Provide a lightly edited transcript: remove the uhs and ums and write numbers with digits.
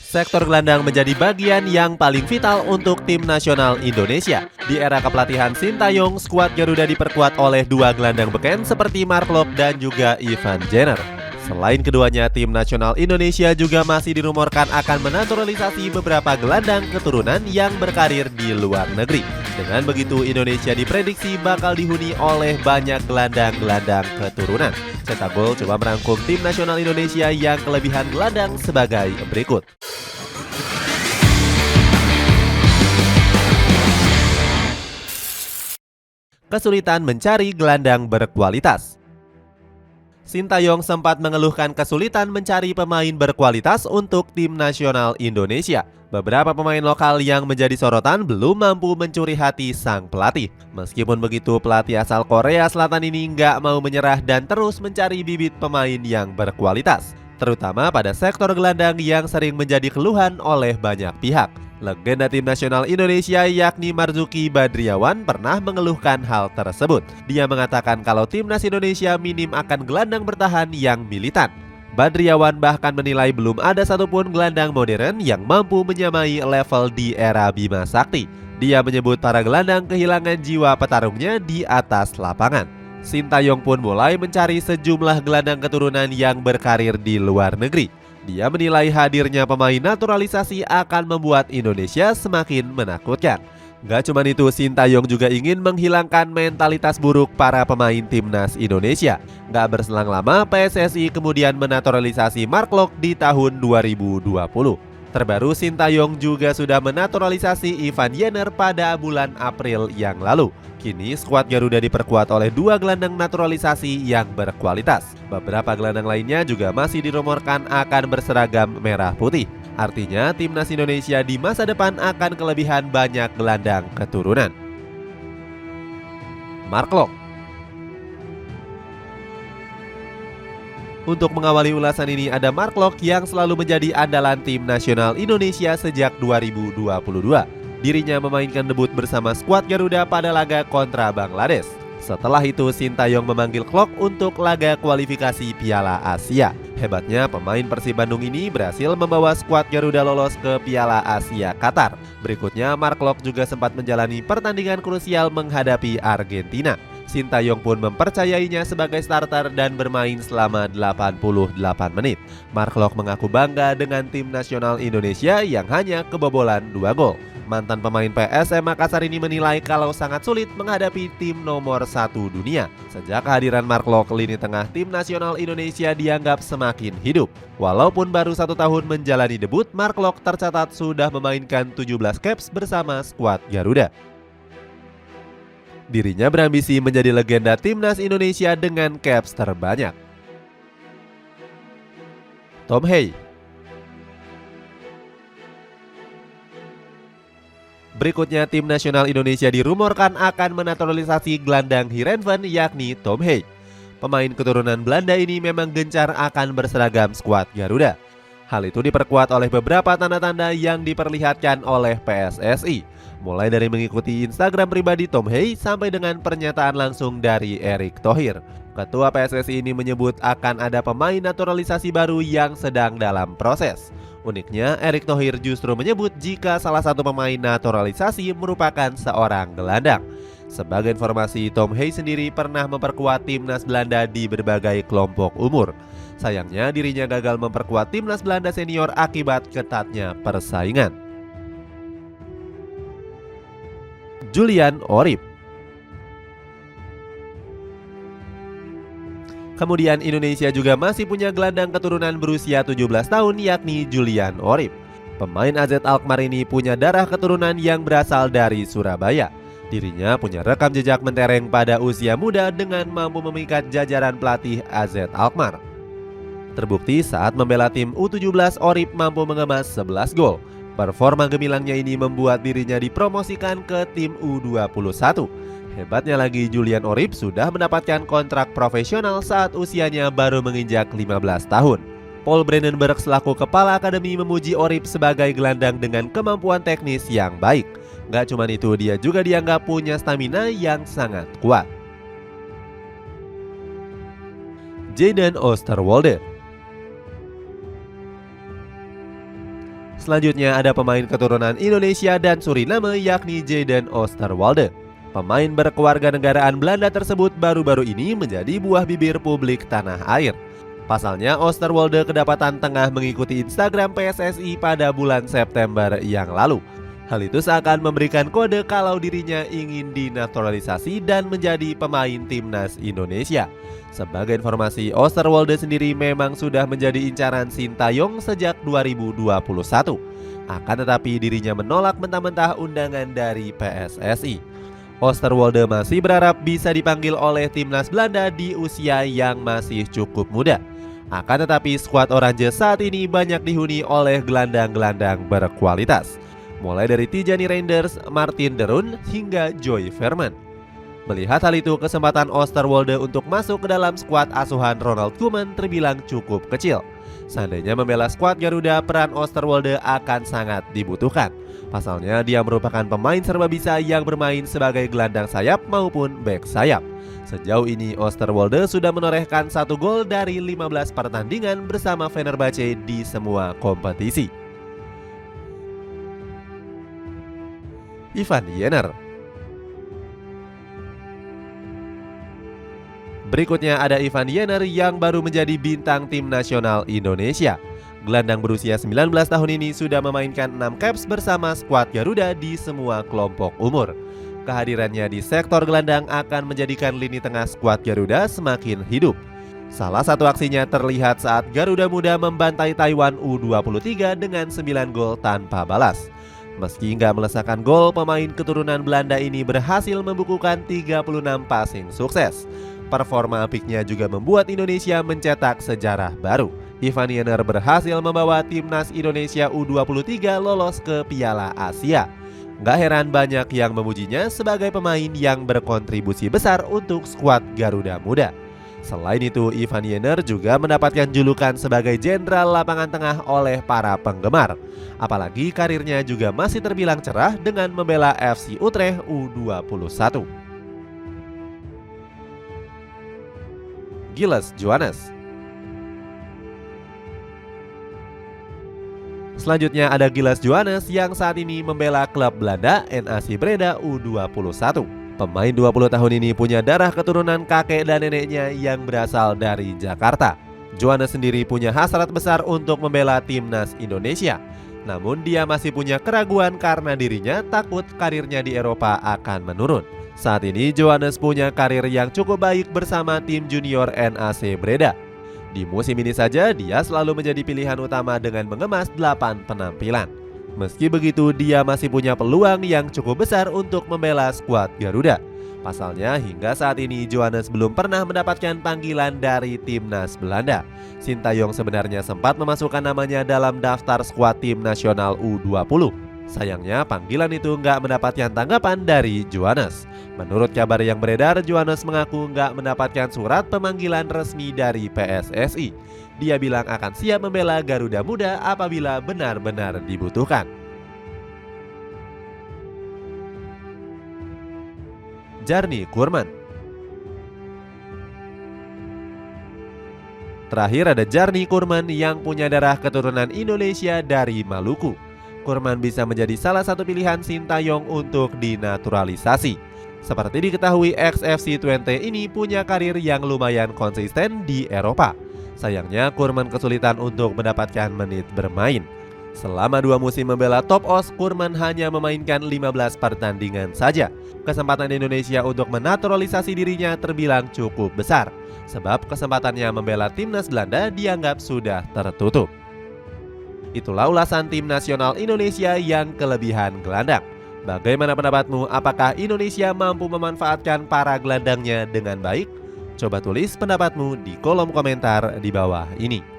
Sektor gelandang menjadi bagian yang paling vital untuk tim nasional Indonesia. Di era kepelatihan Sintayong, skuad Garuda diperkuat oleh dua gelandang beken seperti Mark Locke dan juga Ivan Jenner. Selain keduanya, tim nasional Indonesia juga masih dirumorkan akan menaturalisasi beberapa gelandang keturunan yang berkarir di luar negeri. Dengan begitu, Indonesia diprediksi bakal dihuni oleh banyak gelandang-gelandang keturunan. Cetak Gol coba merangkum tim nasional Indonesia yang kelebihan gelandang sebagai berikut. Kesulitan mencari gelandang berkualitas. Sintayong sempat mengeluhkan kesulitan mencari pemain berkualitas untuk tim nasional Indonesia. Beberapa pemain lokal yang menjadi sorotan belum mampu mencuri hati sang pelatih. Meskipun begitu, pelatih asal Korea Selatan ini nggak mau menyerah dan terus mencari bibit pemain yang berkualitas, terutama pada sektor gelandang yang sering menjadi keluhan oleh banyak pihak. Legenda tim nasional Indonesia yakni Marzuki Badriawan pernah mengeluhkan hal tersebut. Dia mengatakan kalau timnas Indonesia minim akan gelandang bertahan yang militan. Badriawan bahkan menilai belum ada satupun gelandang modern yang mampu menyamai level di era Bima Sakti. Dia menyebut para gelandang kehilangan jiwa petarungnya di atas lapangan. Sintayong pun mulai mencari sejumlah gelandang keturunan yang berkarir di luar negeri. Dia menilai hadirnya pemain naturalisasi akan membuat Indonesia semakin menakutkan. Gak cuma itu, Sintayong juga ingin menghilangkan mentalitas buruk para pemain timnas Indonesia. Gak berselang lama, PSSI kemudian menaturalisasi Mark Locke di tahun 2020. Terbaru, Sintayong juga sudah menaturalisasi Ivan Jenner pada bulan April yang lalu. Kini skuad Garuda diperkuat oleh dua gelandang naturalisasi yang berkualitas. Beberapa gelandang lainnya juga masih dirumorkan akan berseragam merah putih. Artinya timnas Indonesia di masa depan akan kelebihan banyak gelandang keturunan. Mark Locke. Untuk mengawali ulasan ini ada Mark Locke yang selalu menjadi andalan tim nasional Indonesia sejak 2022. Dirinya memainkan debut bersama skuad Garuda pada laga kontra Bangladesh. Setelah itu, Sintayong memanggil Locke untuk laga kualifikasi Piala Asia. Hebatnya, pemain Persib Bandung ini berhasil membawa skuad Garuda lolos ke Piala Asia Qatar. Berikutnya, Mark Locke juga sempat menjalani pertandingan krusial menghadapi Argentina. Sintayong pun mempercayainya sebagai starter dan bermain selama 88 menit. Mark Locke mengaku bangga dengan tim nasional Indonesia yang hanya kebobolan 2 gol. Mantan pemain PSM Makassar ini menilai kalau sangat sulit menghadapi tim nomor 1 dunia. Sejak kehadiran Mark Locke, lini tengah tim nasional Indonesia dianggap semakin hidup. Walaupun baru 1 tahun menjalani debut, Mark Locke tercatat sudah memainkan 17 caps bersama skuad Garuda. Dirinya berambisi menjadi legenda timnas Indonesia dengan caps terbanyak. Tom Hey. Berikutnya, tim nasional Indonesia dirumorkan akan menaturalisasi gelandang Heerenveen yakni Tom Hey. Pemain keturunan Belanda ini memang gencar akan berseragam skuad Garuda. Hal itu diperkuat oleh beberapa tanda-tanda yang diperlihatkan oleh PSSI. Mulai dari mengikuti Instagram pribadi Tom Hey sampai dengan pernyataan langsung dari Erick Thohir. Ketua PSSI ini menyebut akan ada pemain naturalisasi baru yang sedang dalam proses. Uniknya, Erick Thohir justru menyebut jika salah satu pemain naturalisasi merupakan seorang gelandang. Sebagai informasi, Tom Hey sendiri pernah memperkuat timnas Belanda di berbagai kelompok umur. Sayangnya, dirinya gagal memperkuat timnas Belanda senior akibat ketatnya persaingan. Julian Orip. Kemudian Indonesia juga masih punya gelandang keturunan berusia 17 tahun yakni Julian Orip. Pemain AZ Alkmaar ini punya darah keturunan yang berasal dari Surabaya. Dirinya punya rekam jejak mentereng pada usia muda dengan mampu memikat jajaran pelatih AZ Alkmaar. Terbukti saat membela tim U17, Orip mampu mengemas 11 gol. Performa gemilangnya ini membuat dirinya dipromosikan ke tim U21. Hebatnya lagi, Julian Orip sudah mendapatkan kontrak profesional saat usianya baru menginjak 15 tahun. Paul Brandenburg selaku kepala akademi memuji Orip sebagai gelandang dengan kemampuan teknis yang baik. Gak cuma itu, dia juga dianggap punya stamina yang sangat kuat. Jayden Oosterwolde. Selanjutnya ada pemain keturunan Indonesia dan Suriname yakni Jayden Oosterwolde. Pemain berkewarganegaraan Belanda tersebut baru-baru ini menjadi buah bibir publik tanah air. Pasalnya Oosterwolde kedapatan tengah mengikuti Instagram PSSI pada bulan September yang lalu. Hal itu seakan memberikan kode kalau dirinya ingin dinaturalisasi dan menjadi pemain timnas Indonesia. Sebagai informasi, Oosterwolde sendiri memang sudah menjadi incaran Sintayong sejak 2021. Akan tetapi dirinya menolak mentah-mentah undangan dari PSSI. Oosterwolde masih berharap bisa dipanggil oleh timnas Belanda di usia yang masih cukup muda. Akan tetapi skuad Oranje saat ini banyak dihuni oleh gelandang-gelandang berkualitas, mulai dari Tijani Reinders, Martin de Roon, hingga Joy Veerman. Melihat hal itu, kesempatan Oosterwolde untuk masuk ke dalam skuad asuhan Ronald Koeman terbilang cukup kecil. Seandainya membela skuad Garuda, peran Oosterwolde akan sangat dibutuhkan. Pasalnya dia merupakan pemain serbabisa yang bermain sebagai gelandang sayap maupun bek sayap. Sejauh ini Oosterwolde sudah menorehkan 1 gol dari 15 pertandingan bersama Fenerbahce di semua kompetisi. Ivan Jenner. Berikutnya ada Ivan Jenner yang baru menjadi bintang tim nasional Indonesia. Gelandang berusia 19 tahun ini sudah memainkan 6 caps bersama skuad Garuda di semua kelompok umur. Kehadirannya di sektor gelandang akan menjadikan lini tengah skuad Garuda semakin hidup. Salah satu aksinya terlihat saat Garuda Muda membantai Taiwan U23 dengan 9 gol tanpa balas. Meski nggak melesakan gol, pemain keturunan Belanda ini berhasil membukukan 36 passing sukses. Performa apiknya juga membuat Indonesia mencetak sejarah baru. Ivan Jenner berhasil membawa timnas Indonesia U23 lolos ke Piala Asia. Gak heran banyak yang memujinya sebagai pemain yang berkontribusi besar untuk skuad Garuda Muda. Selain itu, Ivan Jenner juga mendapatkan julukan sebagai jenderal lapangan tengah oleh para penggemar. Apalagi karirnya juga masih terbilang cerah dengan membela FC Utrecht U21. Gilles Joannes. Selanjutnya ada Gilles Joannes yang saat ini membela klub Belanda NAC Breda U21. Pemain 20 tahun ini punya darah keturunan kakek dan neneknya yang berasal dari Jakarta. Joannes sendiri punya hasrat besar untuk membela timnas Indonesia. Namun dia masih punya keraguan karena dirinya takut karirnya di Eropa akan menurun. Saat ini Joannes punya karir yang cukup baik bersama tim junior NAC Breda. Di musim ini saja dia selalu menjadi pilihan utama dengan mengemas 8 penampilan. Meski begitu, dia masih punya peluang yang cukup besar untuk membela skuad Garuda. Pasalnya hingga saat ini Joannes belum pernah mendapatkan panggilan dari timnas Belanda. Sintayong sebenarnya sempat memasukkan namanya dalam daftar skuad tim nasional U20. Sayangnya panggilan itu nggak mendapatkan tanggapan dari Joannes. Menurut kabar yang beredar, Joannes mengaku nggak mendapatkan surat pemanggilan resmi dari PSSI. Dia bilang akan siap membela Garuda Muda apabila benar-benar dibutuhkan. Djarni Koerman. Terakhir ada Djarni Koerman yang punya darah keturunan Indonesia dari Maluku. Koerman bisa menjadi salah satu pilihan Sintayong untuk dinaturalisasi. Seperti diketahui, ex-FC20 ini punya karir yang lumayan konsisten di Eropa. Sayangnya Koerman kesulitan untuk mendapatkan menit bermain. Selama 2 musim membela Top Os, Koerman hanya memainkan 15 pertandingan saja. Kesempatan Indonesia untuk menaturalisasi dirinya terbilang cukup besar, sebab kesempatannya membela timnas Belanda dianggap sudah tertutup. Itulah ulasan tim nasional Indonesia yang kelebihan gelandang. Bagaimana pendapatmu? Apakah Indonesia mampu memanfaatkan para gelandangnya dengan baik? Coba tulis pendapatmu di kolom komentar di bawah ini.